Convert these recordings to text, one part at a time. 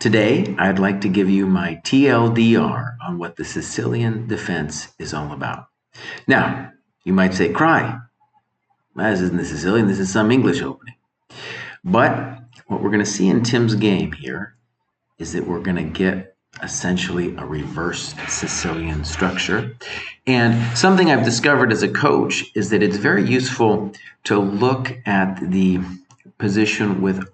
Today, I'd like to give you my TLDR on what the Sicilian defense is all about. Now, you might say, cry. This isn't the Sicilian, this is some English opening. But what we're going to see in Tim's game here is that we're going to get essentially a reverse Sicilian structure. And something I've discovered as a coach is that it's very useful to look at the position with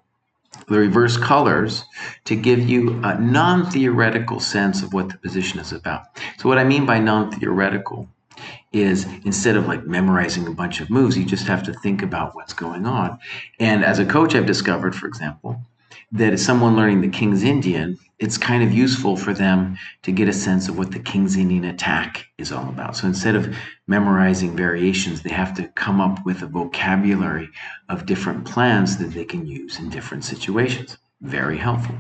the reverse colors to give you a non-theoretical sense of what the position is about. So what I mean by non-theoretical is instead of like memorizing a bunch of moves, you just have to think about what's going on. And as a coach, I've discovered, for example, that as someone learning the King's Indian, it's kind of useful for them to get a sense of what the King's Indian attack is all about. So instead of memorizing variations, they have to come up with a vocabulary of different plans that they can use in different situations. Very helpful.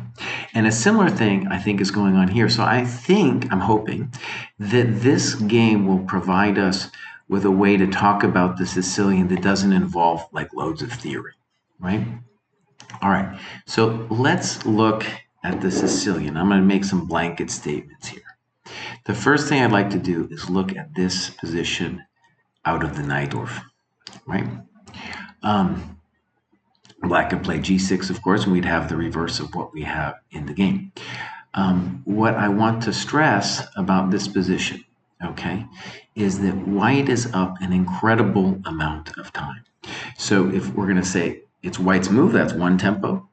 And a similar thing, I think, is going on here. So I'm hoping that this game will provide us with a way to talk about the Sicilian that doesn't involve like loads of theory, right? All right, so let's look at the Sicilian. I'm going to make some blanket statements here. The first thing I'd like to do is look at this position out of the Najdorf, right? Black could play g6, of course, and we'd have the reverse of what we have in the game. What I want to stress about this position, okay, is that white is up an incredible amount of time. So if we're going to say it's white's move, that's one tempo,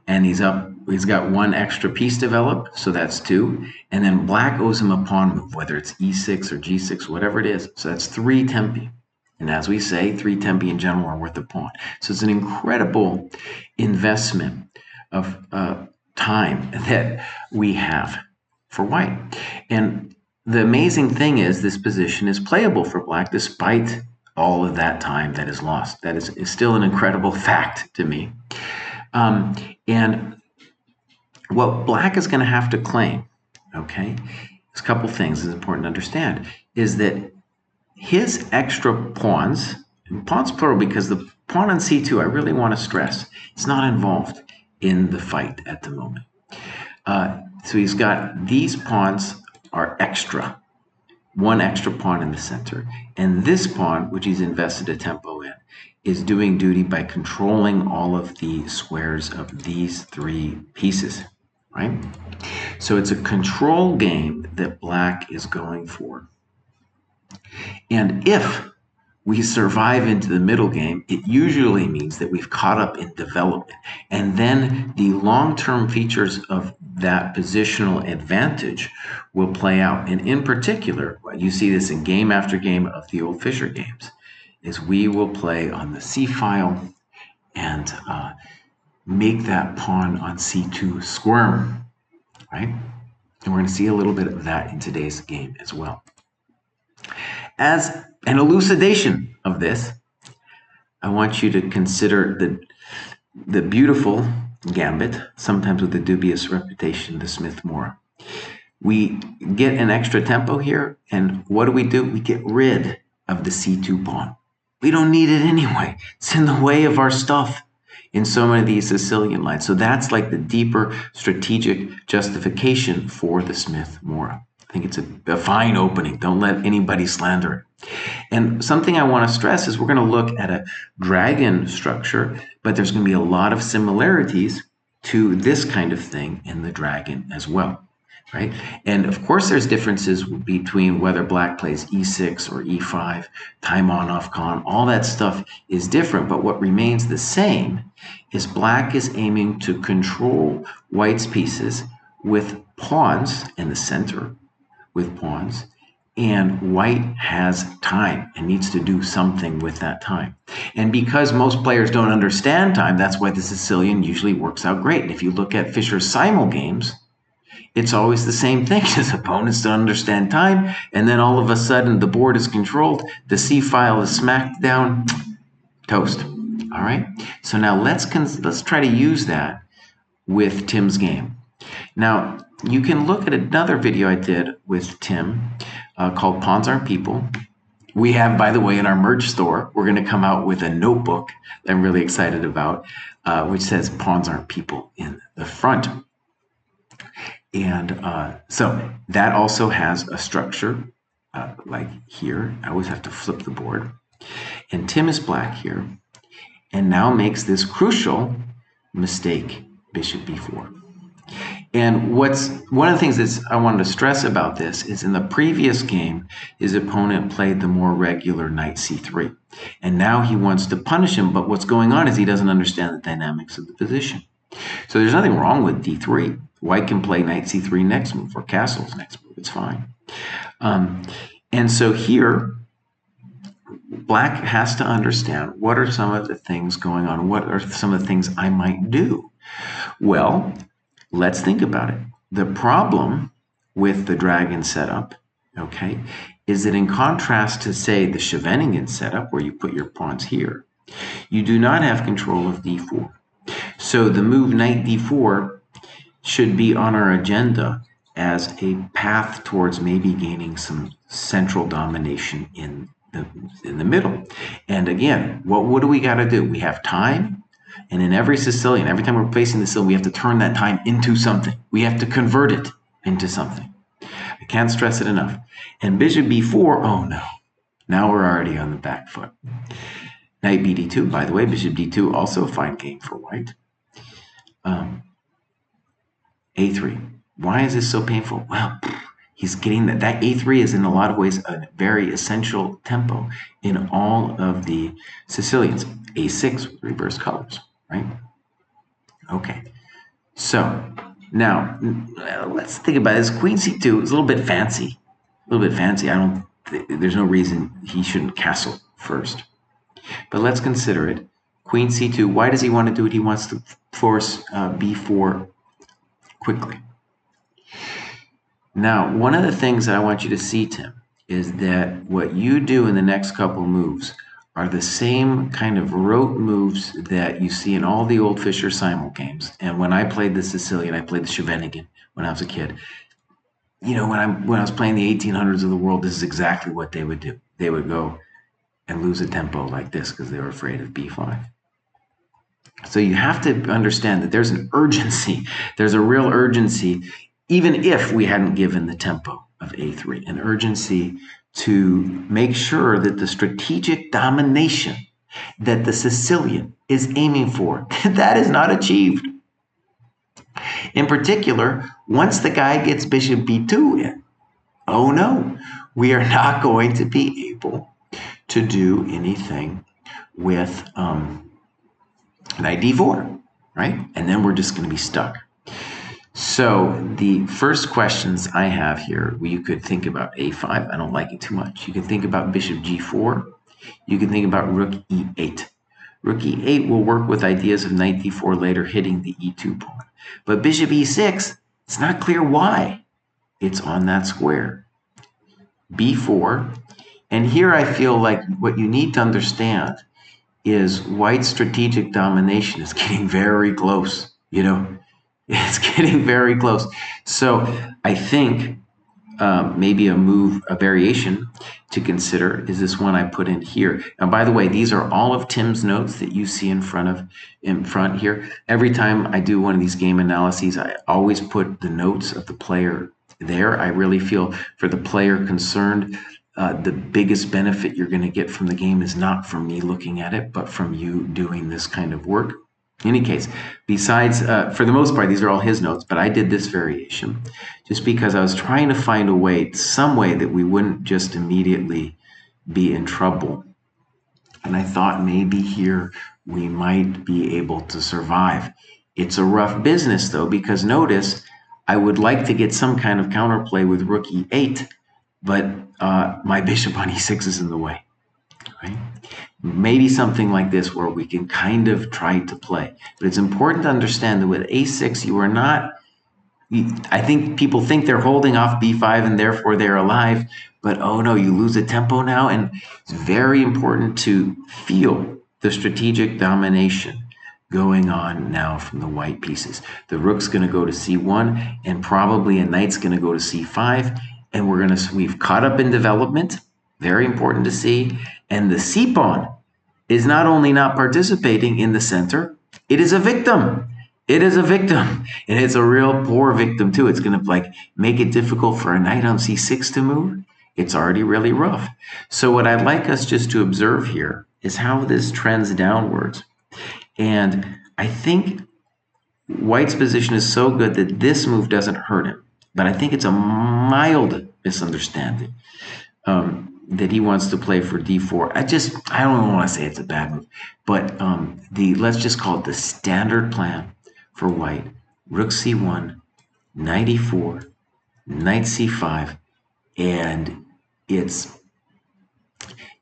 and he's got one extra piece developed, so that's two, and then black owes him a pawn move, whether it's e6 or g6, whatever it is, so that's three tempi. And as we say, three tempi in general are worth a pawn. So it's an incredible investment of time that we have for white. And the amazing thing is this position is playable for black despite all of that time that is lost. That is still an incredible fact to me. And what black is going to have to claim, okay, there's a couple things that's important to understand, is that his extra pawns, and pawns plural because the pawn on c2, I really want to stress, it's not involved in the fight at the moment. So he's got these pawns are extra, one extra pawn in the center. And this pawn, which he's invested a tempo in, is doing duty by controlling all of the squares of these three pieces, right? So it's a control game that black is going for. And if we survive into the middle game, it usually means that we've caught up in development. And then the long-term features of that positional advantage will play out. And in particular, you see this in game after game of the old Fischer games, is we will play on the c file and make that pawn on c2 squirm, right? And we're going to see a little bit of that in today's game as well. As an elucidation of this, I want you to consider the beautiful gambit, sometimes with the dubious reputation, the Smith-Morra. We get an extra tempo here, and what do? We get rid of the c2 pawn. We don't need it anyway. It's in the way of our stuff in so many of these Sicilian lines. So that's like the deeper strategic justification for the Smith-Morra. I think it's a fine opening. Don't let anybody slander it. And something I want to stress is we're going to look at a dragon structure, but there's going to be a lot of similarities to this kind of thing in the dragon as well, right? And of course, there's differences between whether black plays e6 or e5, time on, off con, all that stuff is different. But what remains the same is black is aiming to control white's pieces with pawns in the center, with pawns, and white has time and needs to do something with that time. And because most players don't understand time, that's why the Sicilian usually works out great. And if you look at Fischer's simul games, it's always the same thing. His opponents don't understand time, and then all of a sudden the board is controlled, the C file is smacked down, toast. All right? So now let's try to use that with Tim's game. Now, you can look at another video I did with Tim called Pawns Aren't People. We have, by the way, in our merch store, we're going to come out with a notebook that I'm really excited about, which says Pawns Aren't People in the front. And so that also has a structure like here. I always have to flip the board. And Tim is black here and now makes this crucial mistake, bishop b4. And what's one of the things that I wanted to stress about this is in the previous game, his opponent played the more regular knight c3. And now he wants to punish him, but what's going on is he doesn't understand the dynamics of the position. So there's nothing wrong with d3. White can play knight c3 next move or castle's next move. It's fine. And so here, black has to understand what are some of the things going on. What are some of the things I might do? Well, let's think about it. The problem with the dragon setup, okay, is that in contrast to, say, the Scheveningen setup, where you put your pawns here, you do not have control of d4. So the move knight d4 should be on our agenda as a path towards maybe gaining some central domination in the middle. And again, what do we got to do? We have time. And in every Sicilian, every time we're facing the Sicilian, we have to turn that time into something. We have to convert it into something. I can't stress it enough. And bishop b4, oh no. Now we're already on the back foot. Knight bd2, by the way, bishop d2, also a fine game for white. a3. Why is this so painful? Well, he's getting that a3 is in a lot of ways a very essential tempo in all of the Sicilians. a6, reverse colors, right? Okay, so now let's think about this. Queen c2 is a little bit fancy. A little bit fancy. There's no reason he shouldn't castle first. But let's consider it. Queen c2, why does he want to do it? He wants to force b4 quickly. Now, one of the things that I want you to see, Tim, is that what you do in the next couple moves are the same kind of rote moves that you see in all the old Fischer-Simon games. And when I played the Sicilian, I played the Scheveningen when I was a kid. You know, when I was playing the 1800s of the world, this is exactly what they would do. They would go and lose a tempo like this because they were afraid of b5. So you have to understand that there's an urgency. There's a real urgency, even if we hadn't given the tempo of a3, an urgency to make sure that the strategic domination that the Sicilian is aiming for, that is not achieved. In particular, once the guy gets bishop b2 in, oh no, we are not going to be able to do anything with knight d4, right? And then we're just going to be stuck. So the first questions I have here, you could think about a5. I don't like it too much. You could think about bishop g4. You could think about rook e8. Rook e8 will work with ideas of knight d4 later hitting the e2 pawn. But bishop e6, it's not clear why it's on that square. b4. And here I feel like what you need to understand is white's strategic domination is getting very close, you know. It's getting very close. So I think maybe a variation to consider is this one I put in here. Now, by the way, these are all of Tim's notes that you see in front here. Every time I do one of these game analyses, I always put the notes of the player there. I really feel for the player concerned, the biggest benefit you're going to get from the game is not from me looking at it, but from you doing this kind of work. In any case, besides, for the most part, these are all his notes, but I did this variation just because I was trying to find a way, some way that we wouldn't just immediately be in trouble. And I thought maybe here we might be able to survive. It's a rough business, though, because notice I would like to get some kind of counterplay with rook e8, but my bishop on e6 is in the way, right? Maybe something like this where we can kind of try to play. But it's important to understand that with a6, you are not, I think people think they're holding off b5 and therefore they're alive, but oh no, you lose a tempo now. And it's very important to feel the strategic domination going on now from the white pieces. The rook's going to go to c1 and probably a knight's going to go to c5. And we've caught up in development, very important to see. And the c-pawn is not only not participating in the center, it is a victim. It is a victim, and it's a real poor victim too. It's going to like make it difficult for a knight on c6 to move. It's already really rough. So what I'd like us just to observe here is how this trends downwards. And I think White's position is so good that this move doesn't hurt him. But I think it's a mild misunderstanding that he wants to play for d4. I don't want to say it's a bad move, but let's just call it the standard plan for White. Rook c1, knight e4, knight c5, and it's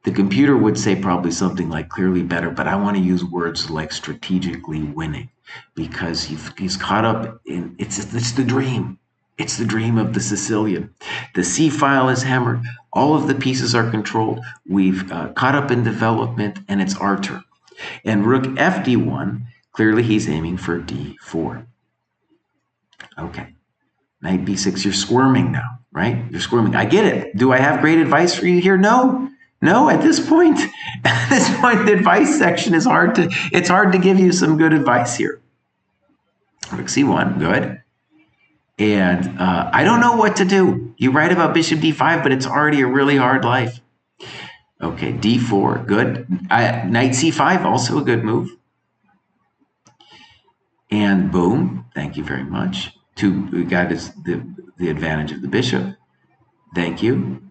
the computer would say probably something like clearly better, but I want to use words like strategically winning because he's caught up in it's the dream. It's the dream of the Sicilian. The C file is hammered. All of the pieces are controlled. We've caught up in development, and it's our turn. And rook fd1, clearly he's aiming for d4. Okay. Knight b6, you're squirming now, right? You're squirming. I get it. Do I have great advice for you here? No. No, at this point, the advice section is hard to give you some good advice here. Rook c1, good. And I don't know what to do. You write about bishop d5, but it's already a really hard life. Okay, d4, good. Knight c5, also a good move. And boom, thank you very much. We got the advantage of the bishop. Thank you.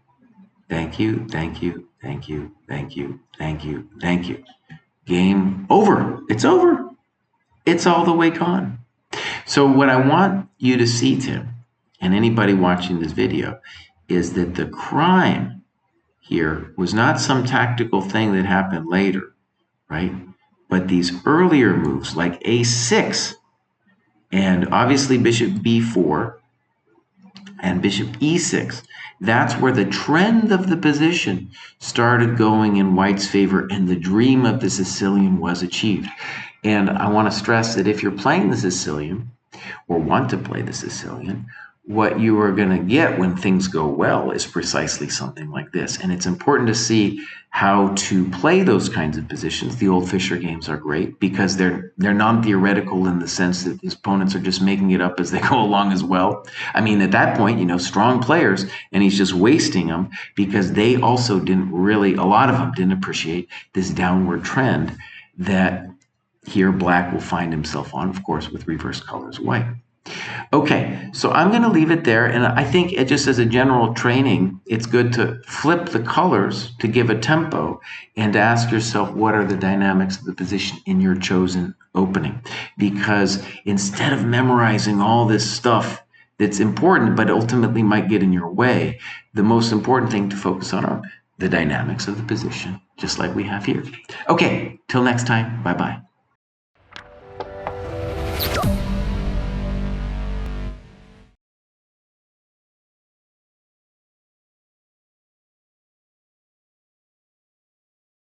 Thank you, thank you, thank you, thank you, thank you, thank you. Game over. It's over. It's all the way gone. So what I want you to see, Tim, and anybody watching this video, is that the crime here was not some tactical thing that happened later, right? But these earlier moves like a6 and obviously bishop b4 and bishop e6, that's where the trend of the position started going in White's favor and the dream of the Sicilian was achieved. And I want to stress that if you're playing the Sicilian or want to play the Sicilian, what you are going to get when things go well is precisely something like this. And it's important to see how to play those kinds of positions. The old Fischer games are great because they're non-theoretical in the sense that his opponents are just making it up as they go along as well. I mean, at that point, strong players, and he's just wasting them because they also a lot of them didn't appreciate this downward trend that here Black will find himself on, of course, with reverse colors White. Okay, so I'm going to leave it there, and I think just as a general training, it's good to flip the colors to give a tempo and to ask yourself what are the dynamics of the position in your chosen opening. Because instead of memorizing all this stuff that's important but ultimately might get in your way, the most important thing to focus on are the dynamics of the position, just like we have here. Okay, till next time, bye-bye.